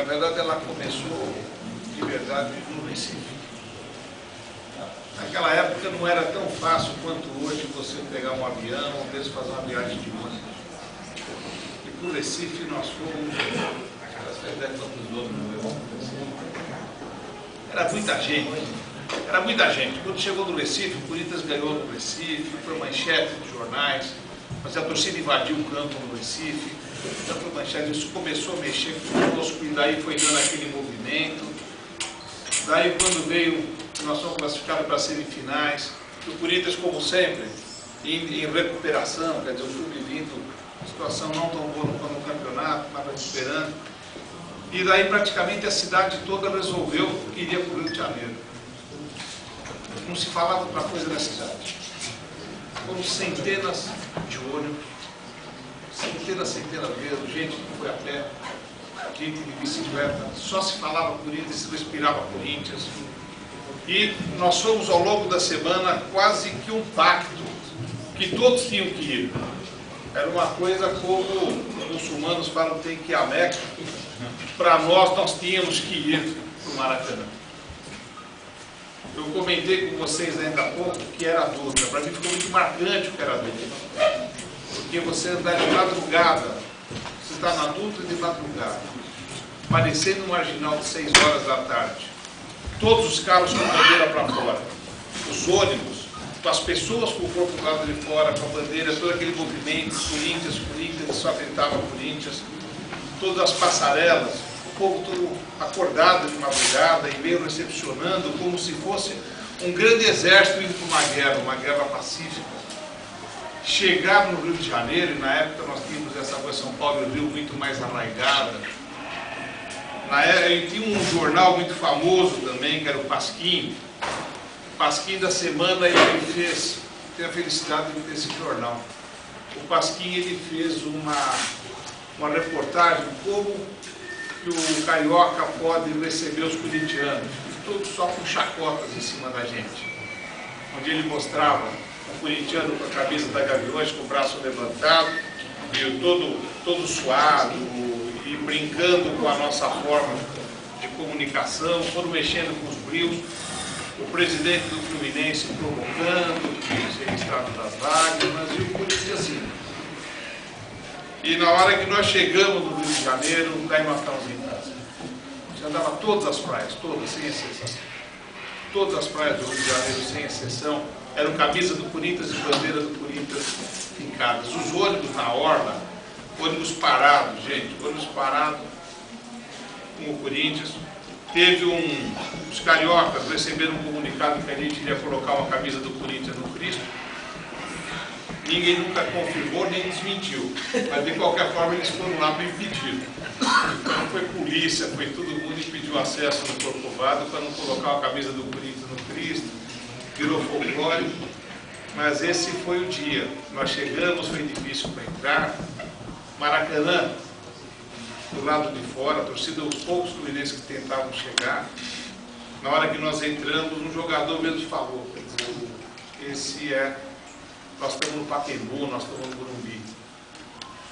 verdade, ela começou de verdade no Recife. Naquela época não era tão fácil quanto hoje você pegar um avião ou mesmo fazer uma viagem de ônibus. E para o Recife nós fomos, era muita gente. Quando chegou no Recife, o Corinthians ganhou no Recife, foi manchete de jornais, mas a torcida invadiu o campo no Recife, então foi manchete, isso começou a mexer conosco e daí foi dando aquele movimento. Daí quando veio, nós fomos classificados para as semifinais, o Corinthians, como sempre, em recuperação, quer dizer, o clube vindo, situação não tão boa no campeonato, estava recuperando. E daí praticamente a cidade toda resolveu que iria para o Rio de Janeiro. Não se falava outra coisa na cidade. Foram centenas de ônibus, centenas mesmo, gente que foi a pé, gente de bicicleta, só se falava Corinthians, se respirava Corinthians. E nós fomos ao longo da semana quase que um pacto, que todos tinham que ir. Era uma coisa como os muçulmanos falam, tem que ir a Meca. Para nós tínhamos que ir para o Maracanã. Eu comentei com vocês ainda há pouco que era a Dutra. Para mim ficou muito marcante o que era a Dutra. Porque você andar de madrugada, você está na Dutra de madrugada, parecendo um marginal de 6 horas da tarde. Todos os carros com a bandeira para fora. Os ônibus, com as pessoas com o corpo do lado de fora, com a bandeira, todo aquele movimento, Corinthians, só gritava Corinthians. Todas as passarelas, o povo todo acordado de madrugada e meio recepcionando como se fosse um grande exército indo para uma guerra pacífica. Chegar no Rio de Janeiro, e na época nós tínhamos essa coisa São Paulo e o Rio muito mais arraigada. Tinha um jornal muito famoso também, que era o Pasquim. O Pasquim da semana ele fez, tenho a felicidade de ter esse jornal. O Pasquim ele fez uma reportagem como que o carioca pode receber os corintianos, tudo só com chacotas em cima da gente, onde ele mostrava o corintiano com a camisa da Gaviões, com o braço levantado, e todo suado, e brincando com a nossa forma de comunicação, foram mexendo com os brios, o presidente do Fluminense provocando, que registrado das lágrimas, e o Corinthians assim. E na hora que nós chegamos no Rio de Janeiro, daí nós estávamos em casa. Você andava todas as praias, todas, sem exceção. Todas as praias do Rio de Janeiro, sem exceção, eram camisa do Corinthians e bandeira do Corinthians fincadas. Os ônibus na orla, ônibus parados, gente, ônibus parado com o Corinthians. Teve os cariocas receberam um comunicado que a gente iria colocar uma camisa do Corinthians no Cristo. Ninguém nunca confirmou nem desmentiu, mas de qualquer forma eles foram lá para impedir. Então foi polícia, foi todo mundo e pediu acesso no Corcovado para não colocar a camisa do Corinthians no Cristo, virou folclore, mas esse foi o dia. Nós chegamos, foi difícil para entrar. Maracanã, do lado de fora, a torcida, os poucos fluminenses que tentavam chegar, na hora que nós entramos, um jogador mesmo falou, quer dizer, nós estamos no Pacaembu, nós estamos no Morumbi.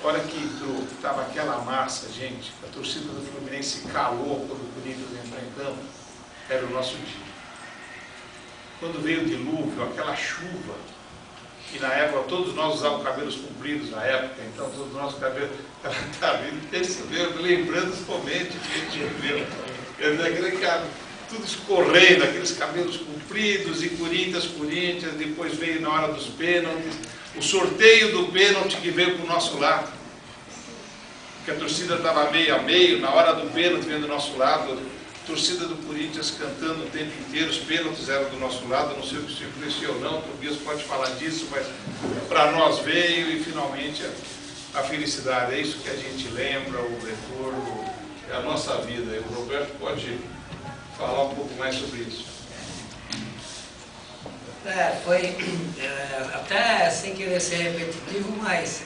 A hora que entrou, estava aquela massa, gente, a torcida do Fluminense calou quando o Corinthians entrou em campo, era o nosso dia. Quando veio o dilúvio, aquela chuva, e na época todos nós usávamos cabelos compridos na época, então todos os nossos cabelos perceberam, lembrando os momentos que a gente viveu. Aquele cara, tudo escorrendo, aqueles cabelos compridos e Corinthians, depois veio na hora dos pênaltis, o sorteio do pênalti que veio para o nosso lado, que a torcida estava meio a meio, na hora do pênalti veio do nosso lado, a torcida do Corinthians cantando o tempo inteiro, os pênaltis eram do nosso lado, não sei o que se influenciou ou não, o Tobias pode falar disso, mas para nós veio e finalmente a felicidade, é isso que a gente lembra, o retorno, é a nossa vida. E o Roberto pode falar um pouco mais sobre isso. Foi até sem querer ser repetitivo, mas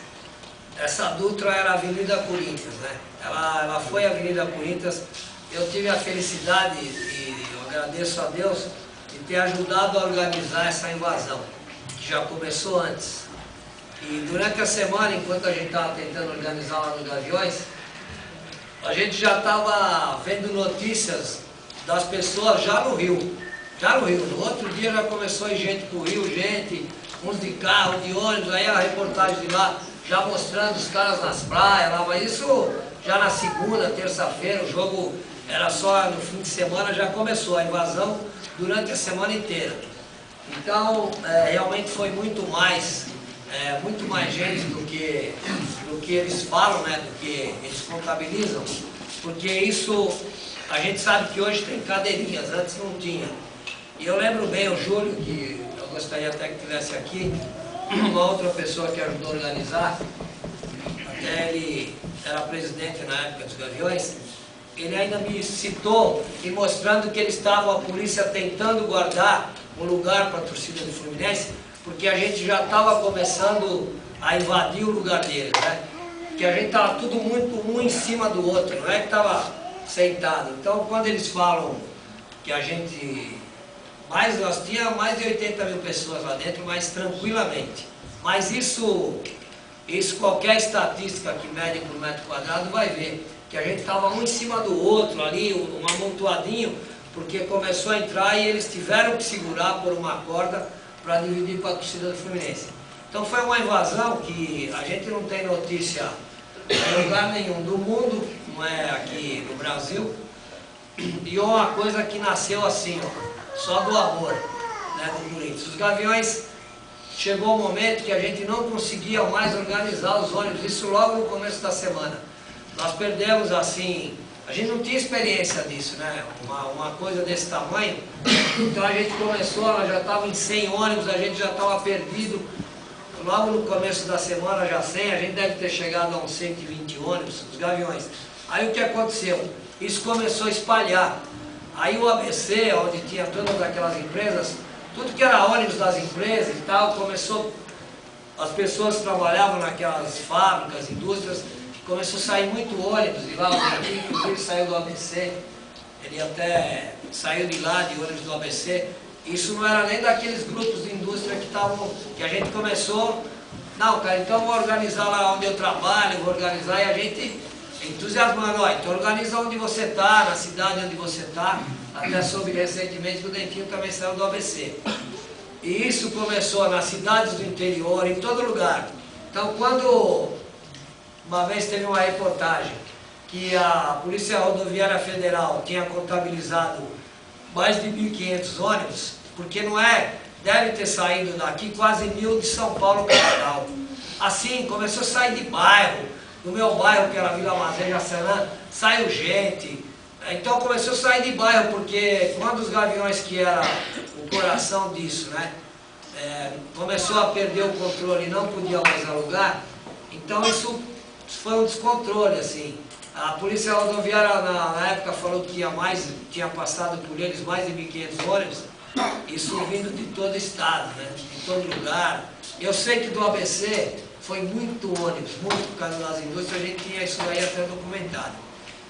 essa Dutra era a Avenida Corinthians, né? Ela foi a Avenida Corinthians. Eu tive a felicidade, e eu agradeço a Deus, de ter ajudado a organizar essa invasão, que já começou antes. E durante a semana, enquanto a gente estava tentando organizar lá nos Gaviões, a gente já estava vendo notícias das pessoas já no Rio. No outro dia já começou a ir gente pro Rio, uns de carro, de ônibus, aí a reportagem de lá já mostrando os caras nas praias lá, mas isso já na segunda, terça-feira, o jogo era só no fim de semana, já começou a invasão durante a semana inteira. Então, realmente foi muito mais gente do que eles falam, né, do que eles contabilizam, porque isso, a gente sabe que hoje tem cadeirinhas, antes não tinha. E eu lembro bem o Júlio, que eu gostaria até que tivesse aqui, uma outra pessoa que ajudou a organizar, até ele era presidente na época dos Gaviões, ele ainda me citou e mostrando que eles estavam, a polícia tentando guardar um lugar para a torcida do Fluminense, porque a gente já estava começando a invadir o lugar deles, né? Que a gente estava tudo muito um em cima do outro, não é que estava sentado. Então, quando eles falam que a gente... nós tínhamos mais de 80 mil pessoas lá dentro, mas tranquilamente. Mas isso qualquer estatística que mede por metro quadrado vai ver, que a gente estava um em cima do outro ali, um amontoadinho, porque começou a entrar e eles tiveram que segurar por uma corda para dividir para a torcida do Fluminense. Então foi uma invasão que a gente não tem notícia em lugar nenhum do mundo, não é aqui no Brasil, e uma coisa que nasceu assim, ó, só do amor, né, do Corinthians. Os Gaviões, chegou o momento que a gente não conseguia mais organizar os ônibus, isso logo no começo da semana. Nós perdemos assim, a gente não tinha experiência disso, né, uma coisa desse tamanho, então a gente começou, nós já estávamos em 100 ônibus, a gente já estava perdido, logo no começo da semana já 100, a gente deve ter chegado a uns 120 ônibus, os Gaviões. Aí o que aconteceu? Isso começou a espalhar. Aí o ABC, onde tinha todas aquelas empresas, tudo que era ônibus das empresas e tal, começou, as pessoas que trabalhavam naquelas fábricas, indústrias, começou a sair muito ônibus, e lá o Dentinho, inclusive, saiu do ABC, ele até saiu de lá, de ônibus do ABC, isso não era nem daqueles grupos de indústria que a gente começou, não, cara, então vou organizar lá onde eu trabalho, vou organizar, e a gente entusiasmando, ó, então organiza onde você está, na cidade onde você está, até soube recentemente que o Dentinho também saiu do ABC. E isso começou nas cidades do interior, em todo lugar. Então quando uma vez teve uma reportagem que a Polícia Rodoviária Federal tinha contabilizado mais de 1.500 ônibus, porque não é, deve ter saído daqui quase 1.000 de São Paulo capital. Assim, começou a sair de bairro, do meu bairro, que era Vila Madeira, Jaçanã, saiu gente. Então começou a sair de bairro, porque quando os Gaviões, que era o coração disso, né, começou a perder o controle e não podia mais alugar, então isso foi um descontrole, assim. A Polícia Rodoviária na época falou que tinha passado por eles mais de 1.500 ônibus, isso vindo de todo o estado, né, de todo lugar. Eu sei que do ABC foi muito ônibus, muito por causa das indústrias, a gente tinha isso aí até documentado.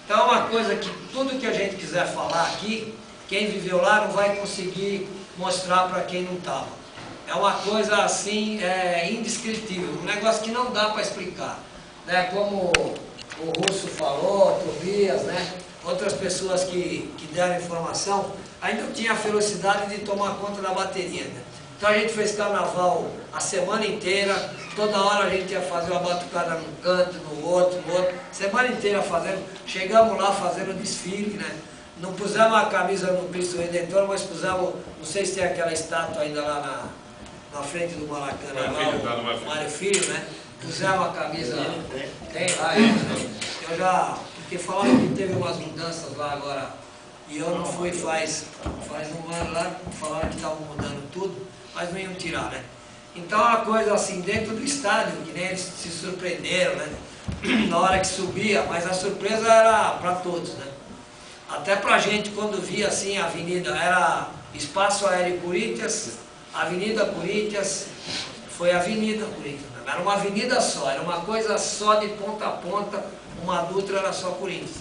Então é uma coisa que tudo que a gente quiser falar aqui, quem viveu lá não vai conseguir mostrar para quem não estava. É uma coisa assim, indescritível, um negócio que não dá para explicar. Né? Como o Russo falou, Tobias, né? Outras pessoas que deram informação, ainda não tinha a velocidade de tomar conta da bateria. Né? Então a gente fez carnaval a semana inteira, toda hora a gente ia fazer uma batucada num canto, no outro, semana inteira fazendo, chegamos lá fazendo desfile, né? Não pusemos a camisa no Cristo Redentor, mas pusemos, não sei se tem aquela estátua ainda lá na frente do Maracanã, lá, o Mário Filho, né? Pusemos a camisa, tem lá, eu já, porque falaram que teve umas mudanças lá agora, e eu não fui faz um ano lá, falaram que estavam mudando tudo, mas não iam tirar, né? Então é uma coisa assim, dentro do estádio, que nem eles se surpreenderam, né? Na hora que subia, mas a surpresa era para todos, né? Até pra gente, quando via assim a avenida, era Espaço Aéreo Corinthians, Avenida Corinthians, foi Avenida Corinthians, né? Era uma avenida só, era uma coisa só de ponta a ponta, uma Dutra era só Corinthians.